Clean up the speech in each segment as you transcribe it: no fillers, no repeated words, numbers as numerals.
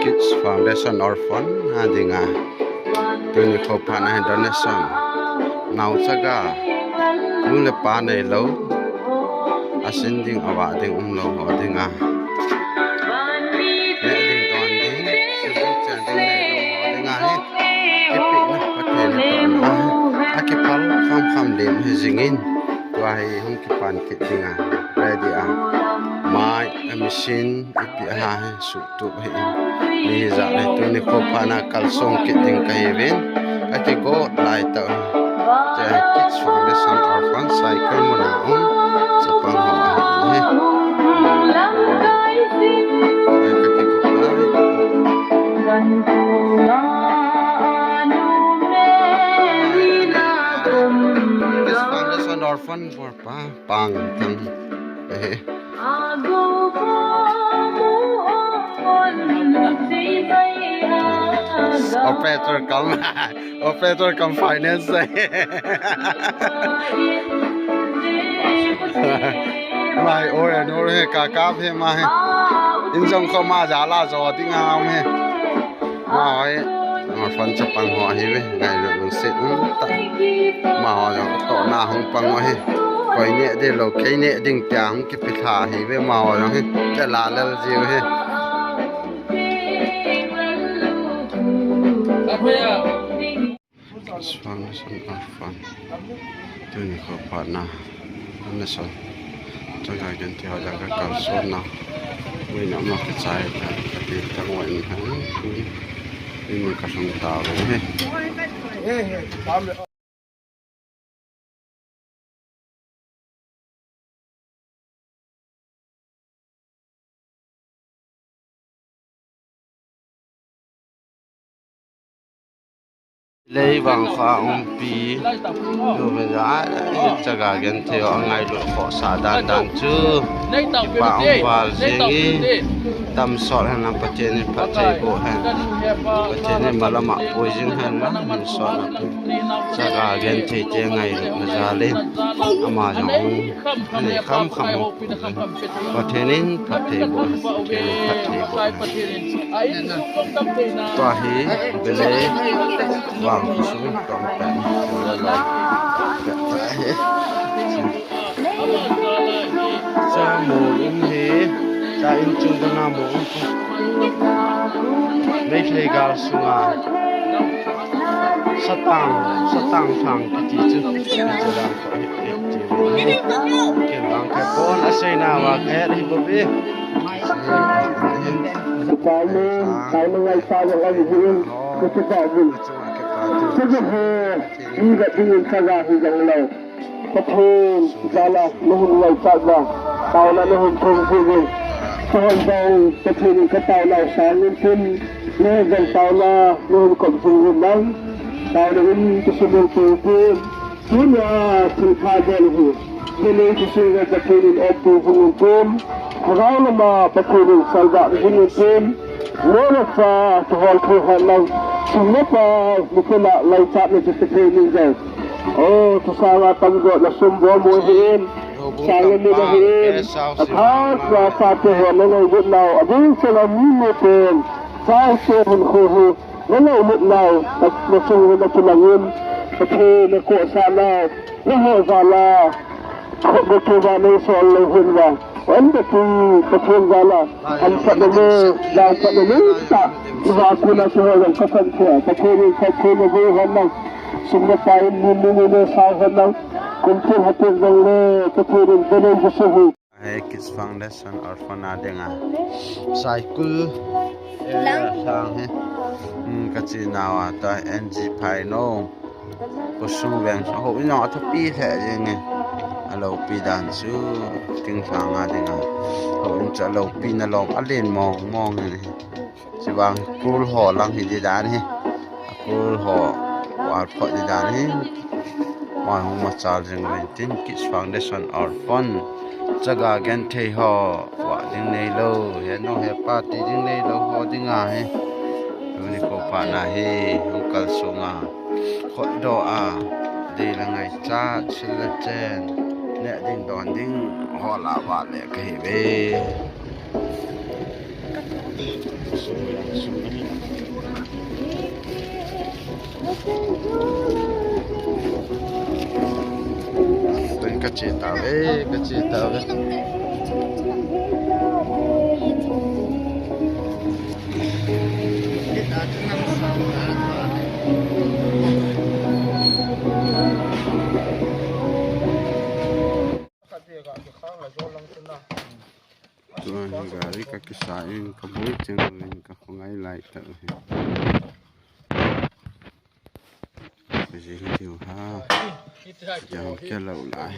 Kids Foundation Orphan adinga tuni ko pana donation nau saga nule pa nei lo asin ding awa ding lo adinga ne ding ton ding sin chan ding nei lo adinga he epi na paten ton akipal kham dem he jingin wai hum ki pan ki dinga ready mai machine ipi ha su tu he ni za le tuni ko pana kalsong ki ding kai ven ati go lai ta the Kids Foundation Orphan cycle mona on sapang ho he Kids Foundation Orphan for pang thang operator come finance mai ore no he ka phe ma he injong kho ma ja la zo ti ngam he mai ma fan chapang ho hi we ngai lo set ta ma ho to na hong pang ho he koi ne de lo kai ne ding tang ki pi tha hi we ma ho he ta la le ji he Foundation Orphan tuni ko partner donation jaga ganti ho jaga kalson na we na ma ka chai ka ti tang wa ni han ni ka song ta he lei wang kha pi do be ja jaga gen theo angai lo kho sa dan chu pa wal singi tam sor han pachen ni pathai bo han pachen ni malama poison han na sor na jaga gen the che ngai lo ja le ama jong ni kham pathenin pathai bo to hi bele wang su tong pen la sa mo in he sa in chung da na mo nei thei ga sunga satang thang ki chu chu la ke bang ka kon asai na wa ke ri bo be kai ngai sa ya la ji ko chu ba bu Saja hingga ingin saja hingga lau. Patun jala nuhun wai saja. Tauna nuhun pungsi. Sohon bau patun ketau lau sangin pun nuhun tauna nuhun komsungin lau. Tauna ini kesemul pun punya silkajan hu. Ini kesemul patun opu pun. Kalau nama patun salga pun. Mula sa sohon Tuhan lau. Sumapa mukuna laicap ni sesekali ni. Oh, tusala tanggo na sumbo mo hin. Saya ni na hin. Atas na satu nangay butlaw. Abing sila mimo pen. Sa sehun kuhu. Nangay butlaw. At nasungo na tulangin. Pati na ko sana. Naho zala. Butuba na isol lahin ba. Wanda tu patun zala. Ang padalo. Ang padalo ta. Iwaku na siya ng kasansya. Pagkini buhan lang. Sumatayin nilungi sa akin lang. Kung hatin ng pagkini ganun sa suhi. Kids Foundation Orphan adinga. Cycle. Sang he. Kasi nawa ta NG Pino. Kusung bang. Ho ino atapi the jeng. Alo pi dan su ting sang adinga. Ho incha lo pi na long alin mong ni. Siwang kul ho lang hi dan he kul ho wa pho di dan he ma hu ma chal jeng tin Kids Foundation Orphan jaga gen the ho wa ding nei lo he no he party ding nei lo ho ding a he ni ko pa na he uncle sunga kho do a de la ngai cha chile chen ne ding don ding ho la wa le ke be Tên kecil tahu. Tuan gari kaki sain kabui cengalin kahongai lai tak. Besi hiu ha. Jangan kelau lah.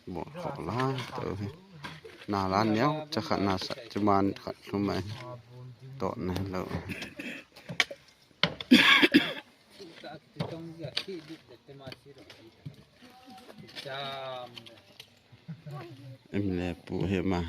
Boleh lah tu. Nalan ya, cakap nasa cuman kat rumah. Tok nah lau. Em lepo hemah.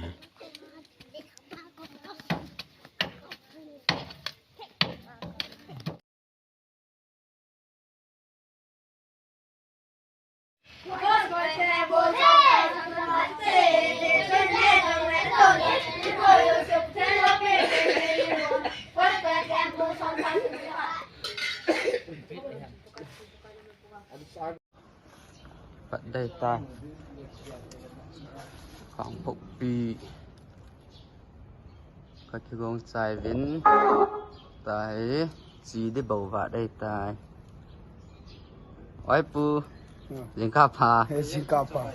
Bạn đây ta khoảng 6 ปีcác cái gông xài vĩnh tại gì để bầu vạ đây ta ôi pu linh cá phà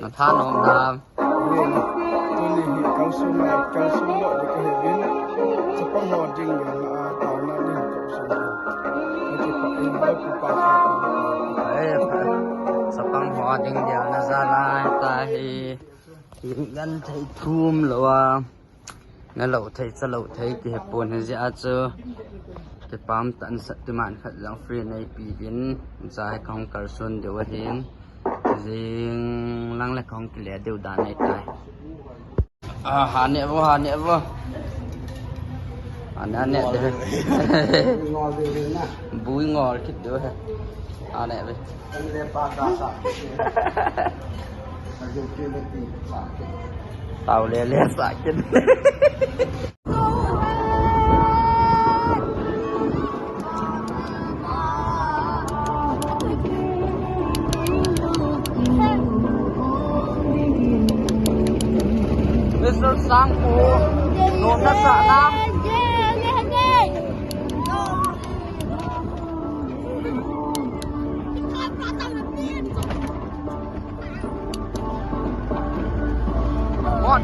nó tha nôm nam tôi đi hiện cao su này cao su lọ để cái hệ biến sẽ có hòn trinh là tàu nó đi cao su nó chỉ có em đâu cũng phải Sapang hoa ding dia nazara ta hi gan thai thum lo nga lo thai cha lo thai ki pon he ja chu ke pam tan sa tu man khat lang free nei pi bin za kong kar sun de wa hin jing lang la kong ki le deu da nei tai ha ne wo han ne de bui ngol kit de nè vậy tàu lê xả chân Mr. Sangku nona sa nam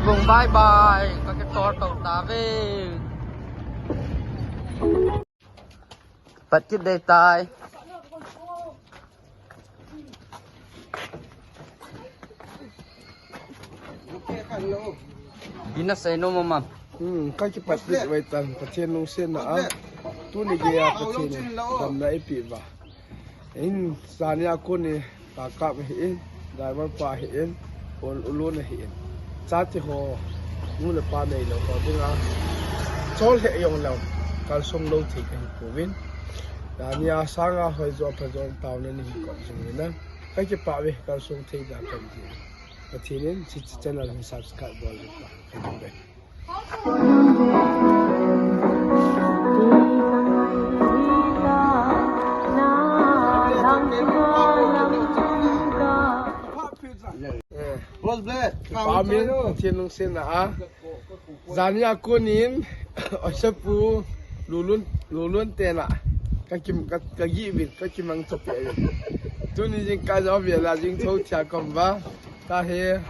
vùng bye bye các cái con tàu tá về bật cái đề tài Ina say no mama các cái bật cái vậy tần bật trên nông sen nè tu này kia bật trên đầm này bị vào in sàn nhà con này ta cặp hiện đại văn pa hiện ôn luôn hiện sát thì họ muốn là ba này là họ tiếng Anh cho hệ用lâuการส่งโลที่กันกูวินแต่เนี่ยสร้างอาหารจอพจนตาวนั่นนี่ก่อนจริงๆนะก็จะป่าวิการส่งที่แบบนี้แต่ทีนี้ที่จะนั่งให้ subscribe บอลเลยป่ะให้ดูไปPamin tienung sen na Zania kunin osapu lulun tena kagi bit kakimang tope tuni jing ka jaw bia la jing thau cha kom ba ta he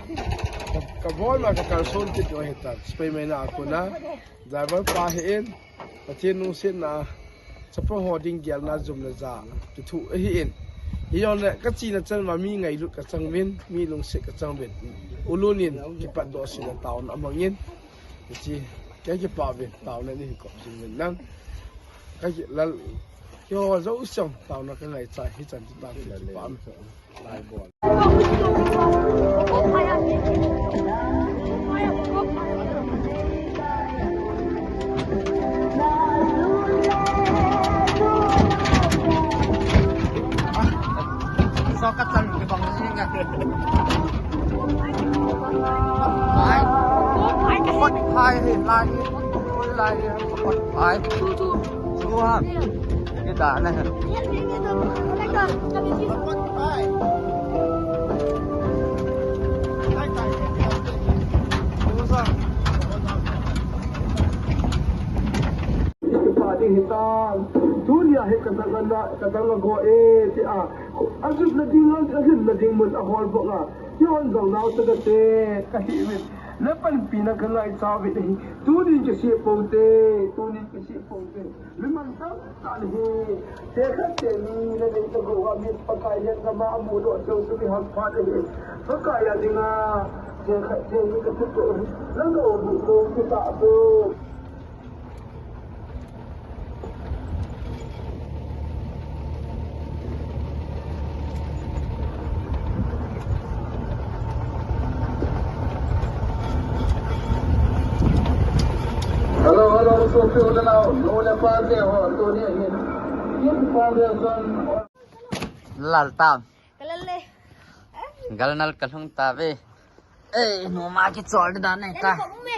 ka bol ma ka kal son ti do heta spray mai na akuna driver pa he in tienung sen na sapo holding gel na zum na za tu thu hi in Iyon na kasi na chan mami ngay lut ka changwin mi lung se ka changwin ulunin ki pat do sila taon amangin chi kay ki pa bin taon na ni ko jing nang kay la yo zo song taon na ka ngai chai hi chan ti ba ki pa am lai bon so cắt chân cái vòng như thế này Ai Tuhan Kita aneh hitam dunia he kata go ti a azut na ding mun a hol bo nga yon zong nau ta te ka hi wit le pan pina ka lai sa wit hi tu din ke si po te le man ta ta he te ka te ni le ding ta go wa mi pa ka ya ka ma mu do so su ha pa de pa ka ya dinga te ka te ni ka tu la go bu ko ki ta do so pe udah no le pate ho to ni ye pate son Lal tam Galnal kalung tabe no ma ki chol da nai ka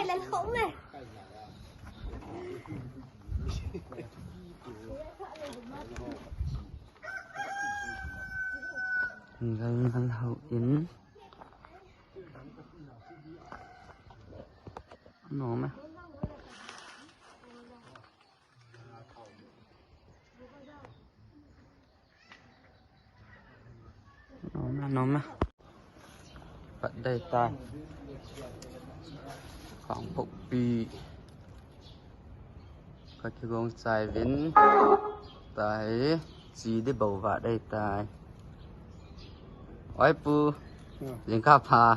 lên khủng này Galnal hau in no ma nó mà vẫn đây ta khoảng phục bì các cái gông xài vĩnh tại gì để bầu vạ đây tại ôi pu linh cà phà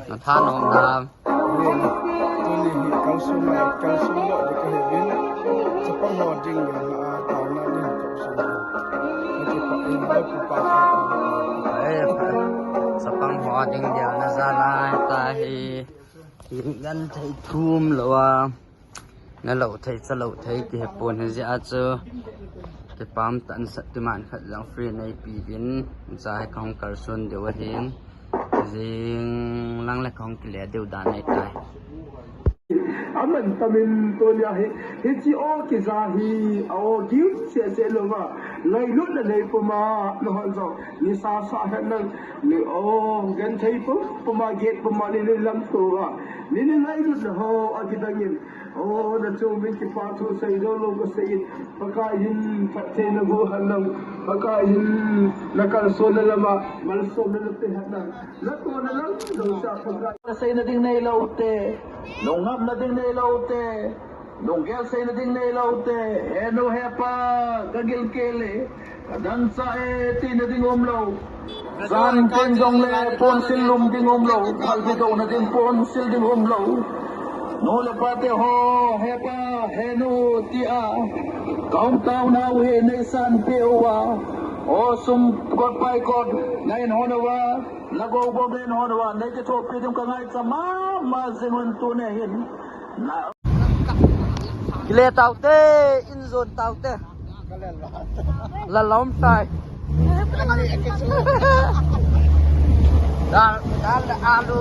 nó tha nó làm cao su này cao su lợi để có thể biến sẽ có ngọn trình là tàu nó đi cao su này thì có in với cụ bà Sapang hoa ding dia nazara ta hi gan thai thum lawa na lo thai cha lo thai ki pon he ja chu ke pam tan sat man khat lang free nei pi bin cha kong kar sun de wa hin jing lang la kong ki le deu dan nei tai aman tamin to nya he chi o ki za hi o giu se lo ma lai lut na nei puma no han zo ni sa ha na ni o gan thai puma get puma ni lam to wa ni lai lut na ho a ki dangin o na chu min ki pa thu sai do lo ko sai paka yin phatte na go hanam paka yin na kal so na lama mal so na te hana na to na lang do sa paka sai na ding nei lo te nong ngam na ding nei lo te nong gel sai na ding nei lo te eno hepa gagil kele kadan sa ti na ding om lo san ken dong le pon silum ding om lo hal bi do na ding pon sil ding om lo no le pate ho hepa henu ti a kaum tau na we nei san pewa o sum god pai god nai honawa lago bo ben honawa nei ke thop pi dum ka ngai sama ma zingun tu ne hin kile tau te in zone tau te la lom sai dal alu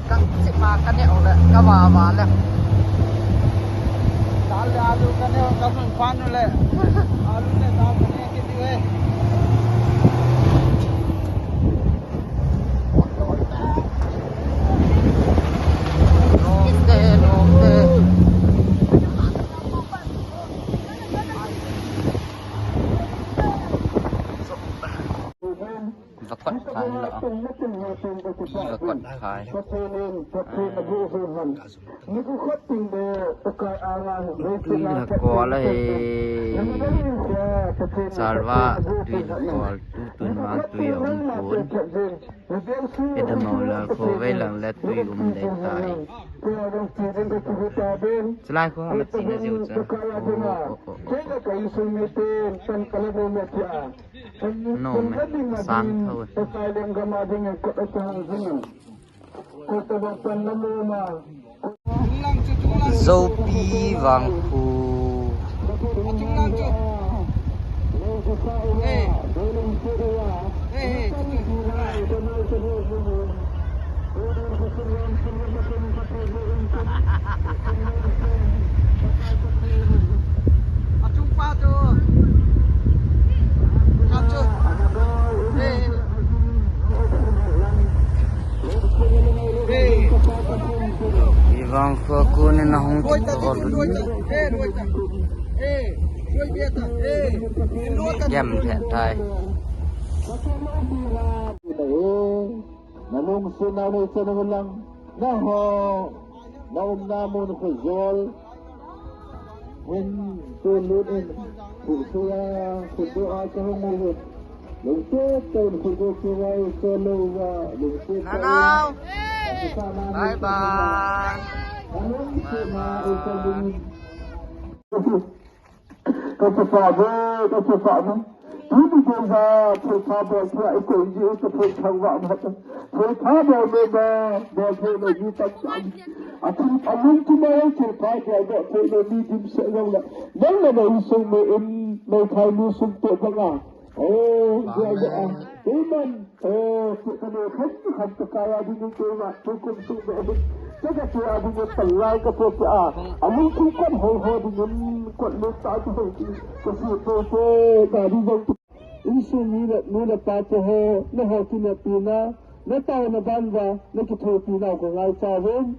các chị mà cái nẹo đấy các bà này dal alu cái nẹo các mình khoan rồi đấy alu này dal cái nẹo cái gì vậy và quật khai lỡ và quật khai tuy là có là salva tuy là có tu tuần mang tuy ông cuốn cái đầm màu là có vây lần là tuy để tại selain ko amat sina siu cha no me san thôi dâu pi vàng phù Jumpa tu. Kacu. Ibang kukunin na hong Gem thẹn thai. Nanong sunanay sa nangulang naho naumnamon ko zol when tulunin kusuya kusuya kahumulot lungsot taon kusuya solowa lungsot Nanaw. Bye bye. anong sunanay sa nangulang kasi Hindi ko ba pagkabo sa ito hindi ito pagkawa mo pagkabo mo ba bago na gitan saan at anong tumayo pagkabo ay po na medium sa ilaw na nang na isang may kailusong po ba nga diyan iman kami kasi kaya din yung tuwa tukong tuwa Saka siya din yung talay ka po siya. Anong kukan ho din yung kwalot sa ato kasi po dali yung iso nila pato ho na ho Pilipina na tao na banda na kitopina ko ngay sa rin.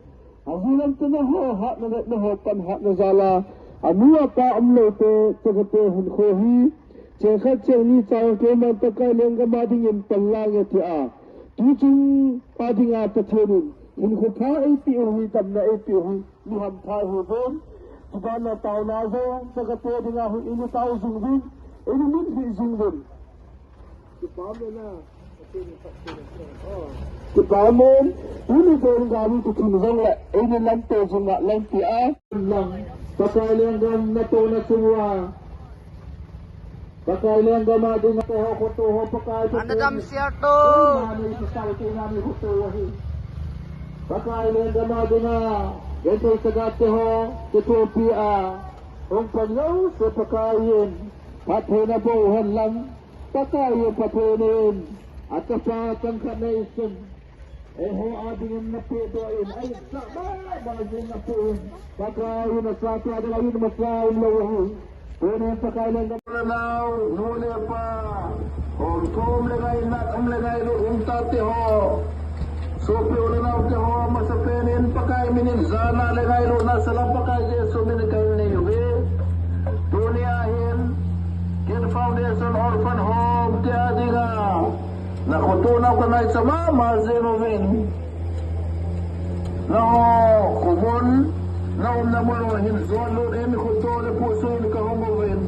Ang hilang ito na ho hat na ho panhat na zala. Anuwa pa amlo to saka po hunkohi. Saka siya ni sa akin man takay lang gamading yung talangit siya. Tujing ading atatenin. इनको था ऐसी हुई तब न ऐसी हुई नि हम था हो गए सुबह न ताऊ ना हो सगते दिना हुई इन ताऊ जिंदगी इन मिन भी जिंदगी किताबों इन दोन गाड़ी को चुनजंग ले इन लंते जुंगा लंती आ लंग पकाइलें गम न तो न सुवा पकाइलें गम आदि न तो हो पकाइ तो Anda jam siap tu. नानी सिसाल के नानी होतो वही Pakain gama dina ito sagate ho Ethiopia ang panyaw sa pakain patay na buhan lang pakain patunin at sa kankanation ho ading na pidoin ay sama bagay na po pakain na sa atin ading ayun masain lawahin punin pakain ng gamanaw nune pa o kum lagay na lagay yung tate ho Sopi ulanaw ke ho masapenin pakai minin zana legay lo na salam pakai jesu min kay ni we duniahin kin foundation orphan home ti adiga na kutunaw kanay sa mama zenovin na kubon na namuno hin zolo in kutole puso ni kahomovin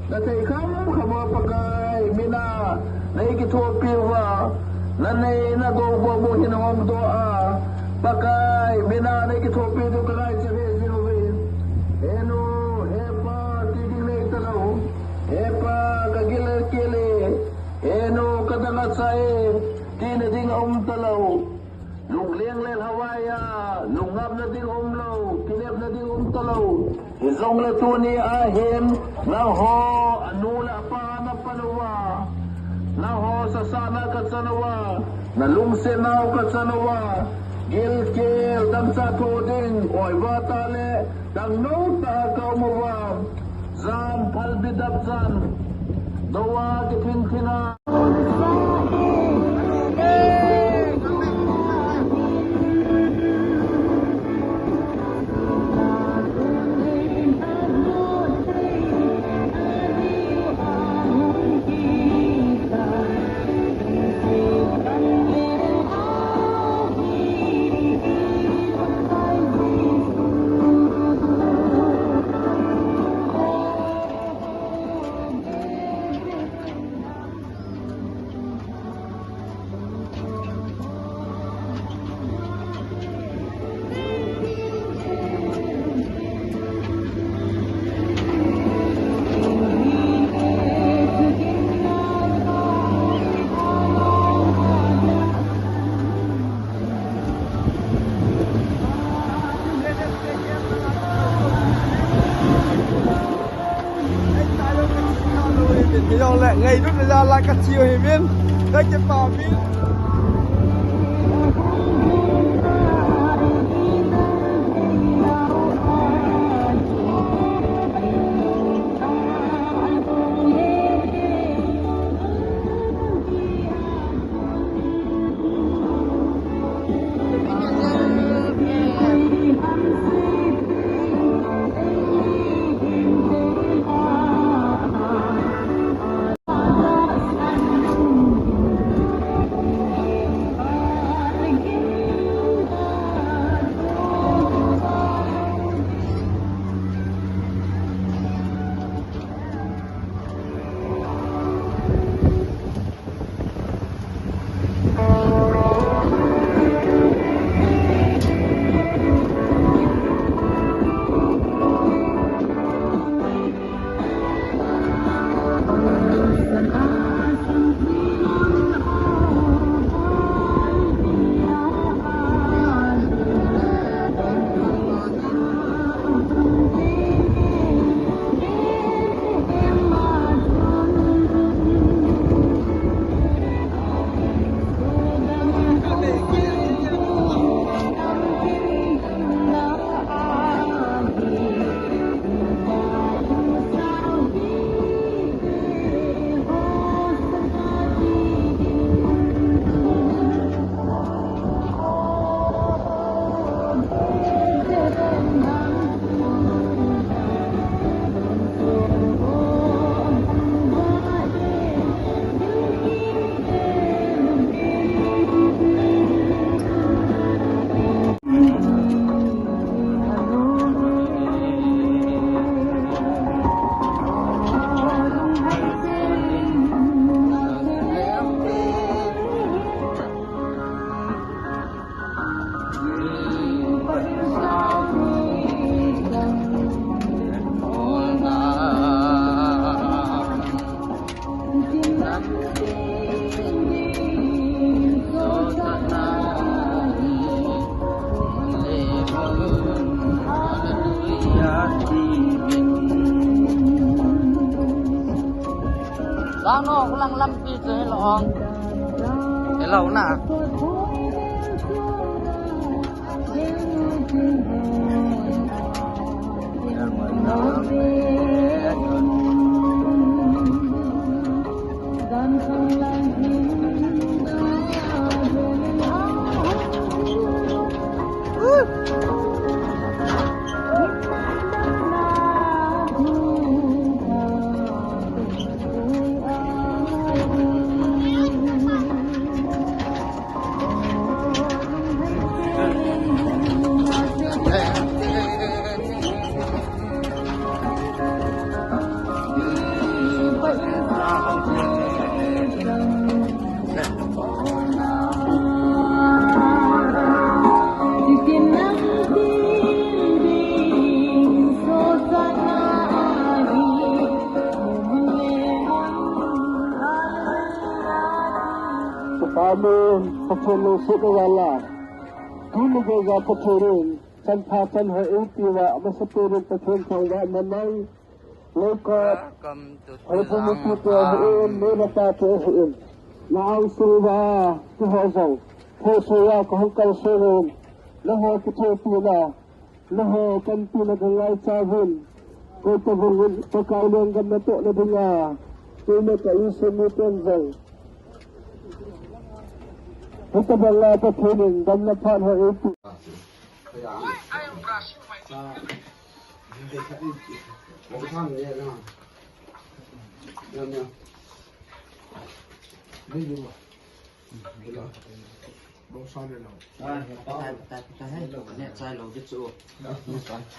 na tay kamo kamo pakai mina na ikitopiwa Nanay nagawwa mo hinawang doa Bakay binanay kitopi do kanay sa Vezinoven Eno hepa tidilig talaw Hepa kagilakili Eno kadalasay Tinading talaw Lungliang lel hawaya Lungab na ding umlaw Kineb na ding talaw Isong latuni ahin Naho anula pa na panuwa Naho sa sana katsanawa, nalungsenaw katsanawa, gilkil dang sa tuding, oy batale, dang no ta kaumawa, zan palbidab zan, dawa gitintina. Bây lại ngày lúc này ra lại cắt chiều thì viên đây cái phà viên Lang no, ulang lampi sa ilong. Ilaw na. Amin, patulong sudawala. Tulog ang patulong, sanpatan ha itiwa, masapurin patulong sa manay, lokot, ay pumipito hain, may napato hain. Naang suwa, tuhosong, pusuya kahangkal surin, laho kitupila, laho kantina kangay sabin, kung pagkailang ganato na bunga, kung makaisang mutunzang. Ito ba nga patunin, damnapan ha ito.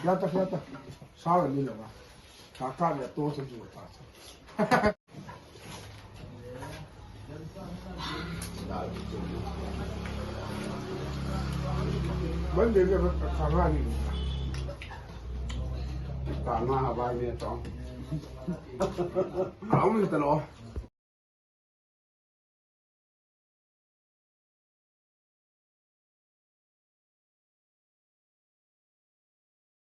Kelihatan. Salah ni lah. Kakak dia tu sejuk tak. Benda dia kakak ni. Kakak apa ni tu? Kamu ni terlalu.